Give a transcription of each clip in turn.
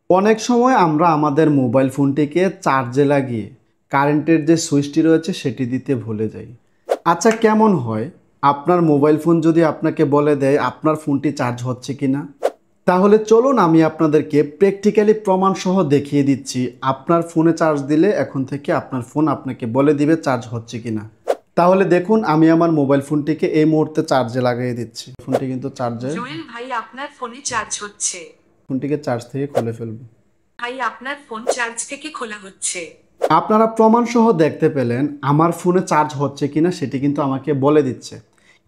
অনেক সময় আমরা আমাদের মোবাইল ফোনটিকে চার্জে লাগিয়ে কারেন্টের যে সুইচটি রয়েছে সেটি দিতে ভুলে যাই। আচ্ছা, কেমন হয় আপনার মোবাইল ফোন যদি আপনাকে বলে দেয় আপনার ফোনটি চার্জ হচ্ছে কিনা? তাহলে চলুন আমি আপনাদেরকে প্র্যাকটিক্যালি প্রমাণ সহ দেখিয়ে দিচ্ছি আপনার ফোনে চার্জ দিলে এখন থেকে আপনার ফোন আপনাকে বলে দিবে চার্জ হচ্ছে কিনা। তাহলে দেখুন, আমি আমার মোবাইল ফোনটিকে এই মুহূর্তে চার্জে লাগিয়ে দিচ্ছি। ফোনটি কিন্তু চার্জে। জুয়েল ভাই আপনার ফোনে চার্জ হচ্ছে। ফোনটিকে চার্জ থেকে খুলে ফেলবো। ভাই আপনার ফোন চার্জ থেকে খোলা হচ্ছে। আপনারা প্রমাণ সহ দেখতে পেলেন আমার ফোনে চার্জ হচ্ছে কিনা সেটি কিন্তু আমাকে বলে দিচ্ছে।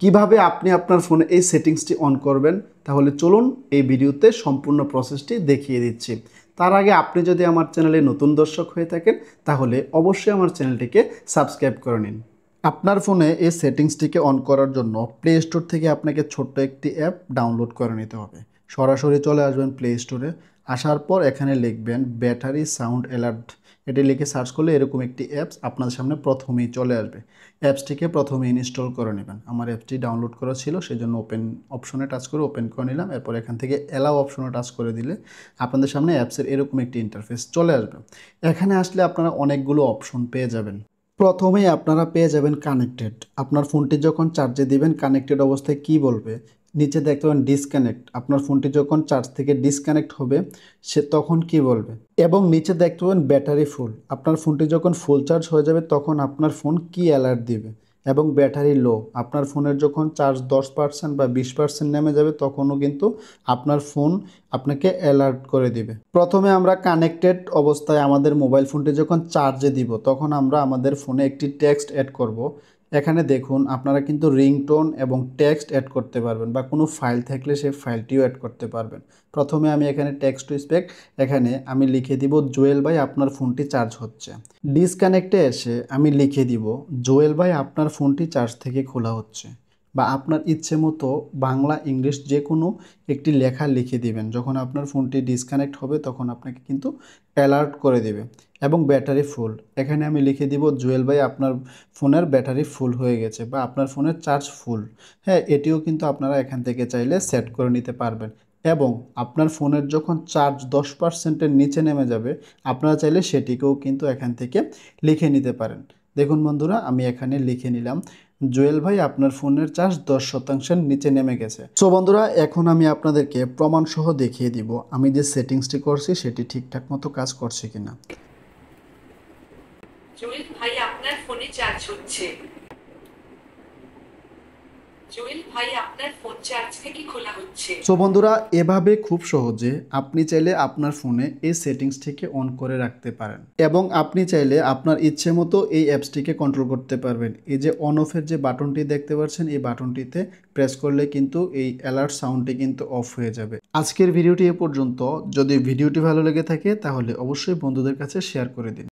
কিভাবে আপনি আপনার ফোনে এই সেটিংসটি অন করবেন, তাহলে চলুন এই ভিডিওতে সম্পূর্ণ প্রসেসটি দেখিয়ে দিচ্ছি। তার আগে আপনি যদি আমার চ্যানেলে নতুন দর্শক হয়ে থাকেন তাহলে অবশ্যই আমার চ্যানেলটিকে সাবস্ক্রাইব করে নিন। আপনার ফোনে এই সেটিংসটিকে অন করার জন্য প্লে স্টোর থেকে আপনাকে ছোট্ট একটি অ্যাপ ডাউনলোড করে নিতে হবে। সরাসরি চলে আসবেন প্লে স্টোরে। আসার পর এখানে লিখবেন ব্যাটারি সাউন্ড অ্যালার্ট। এটি লিখে সার্চ করলে এরকম একটি অ্যাপস আপনাদের সামনে প্রথমেই চলে আসবে। অ্যাপসটিকে প্রথমে ইনস্টল করে নেবেন। আমার অ্যাপসটি ডাউনলোড করা ছিল, সেই জন্য ওপেন অপশনে টাচ করে ওপেন করে নিলাম। এরপর এখান থেকে অ্যালাউ অপশনে টাচ করে দিলে আপনাদের সামনে অ্যাপসের এরকম একটি ইন্টারফেস চলে আসবে। এখানে আসলে আপনারা অনেকগুলো অপশন পেয়ে যাবেন। প্রথমেই আপনারা পেয়ে যাবেন কানেক্টেড। আপনার ফোনটি যখন চার্জে দিবেন কানেক্টেড অবস্থায় কি বলবে, নিচে দেখতে পাবেন ডিসকানেক্ট। আপনার ফোনটি যখন চার্জ থেকে ডিসকানেক্ট হবে সে তখন কি বলবে, এবং নিচে দেখতে পাবেন ব্যাটারি ফুল। আপনার ফোনটি যখন ফুল চার্জ হয়ে যাবে তখন আপনার ফোন কি অ্যালার্ট দিবে, এবং ব্যাটারি লো। আপনার ফোনের যখন চার্জ 10% বা 20% নেমে যাবে তখনও কিন্তু আপনার ফোন আপনাকে অ্যালার্ট করে দিবে। প্রথমে আমরা কানেক্টেড অবস্থায় আমাদের মোবাইল ফোনটি যখন চার্জে দিব তখন আমরা আমাদের ফোনে একটি টেক্সট অ্যাড করব। এখানে দেখুন আপনারা কিন্তু রিংটোন এবং টেক্সট অ্যাড করতে পারবেন, বা কোনো ফাইল থাকলে সেই ফাইলটিও অ্যাড করতে পারবেন। প্রথমে আমি এখানে টেক্সট টু স্পেক, এখানে আমি লিখে দিব জুয়েল ভাই আপনার ফোনটি চার্জ হচ্ছে। ডিসকানেক্টে এসে আমি লিখে দিব জুয়েল ভাই আপনার ফোনটি চার্জ থেকে খোলা হচ্ছে। বা আপনার ইচ্ছে মতো বাংলা ইংলিশ যে কোনো একটি লেখা লিখে দিবেন। যখন আপনার ফোনটি ডিসকানেক্ট হবে তখন আপনাকে কিন্তু অ্যালার্ট করে দেবে। এবং ব্যাটারি ফুল, এখানে আমি লিখে দিব জুয়েল ভাই আপনার ফোনের ব্যাটারি ফুল হয়ে গেছে, বা আপনার ফোনের চার্জ ফুল। হ্যাঁ, এটিও কিন্তু আপনারা এখান থেকে চাইলে সেট করে নিতে পারবেন। এবং আপনার ফোনের যখন চার্জ 10%-এর নিচে নেমে যাবে আপনারা চাইলে সেটিকেও কিন্তু এখান থেকে লিখে নিতে পারেন। দেখুন বন্ধুরা, আমি এখানে লিখে নিলাম জুয়েল ভাই আপনার ফোনের চার্জ 10%-এর নিচে নেমে গেছে। সো বন্ধুরা, এখন আমি আপনাদেরকে প্রমাণ সহ দেখিয়ে দিব আমি যে সেটিংসটি করছি সেটি ঠিকঠাক মতো কাজ করছে কিনা। জুয়েল ভাই আপনার ফোনে চার্জ হচ্ছে। জুয়েল ভাই আপনার ফোন চার্জ থেকে খোলা হচ্ছে। সো বন্ধুরা, এভাবে খুব সহজে আপনি চাইলে আপনার ফোনে এই সেটিংসটিকে অন করে রাখতে পারেন, এবং আপনি চাইলে আপনার ইচ্ছে মতো এই অ্যাপসটিকে কন্ট্রোল করতে পারবেন। এই যে অন অফের যে বাটনটি দেখতে পাচ্ছেন, এই বাটনটিতে প্রেস করলে কিন্তু এই অ্যালার্ট সাউন্ডটি কিন্তু অফ হয়ে যাবে। আজকের ভিডিওটি এ পর্যন্ত। যদি ভিডিওটি ভালো লেগে থাকে তাহলে অবশ্যই বন্ধুদের কাছে শেয়ার করে দিন।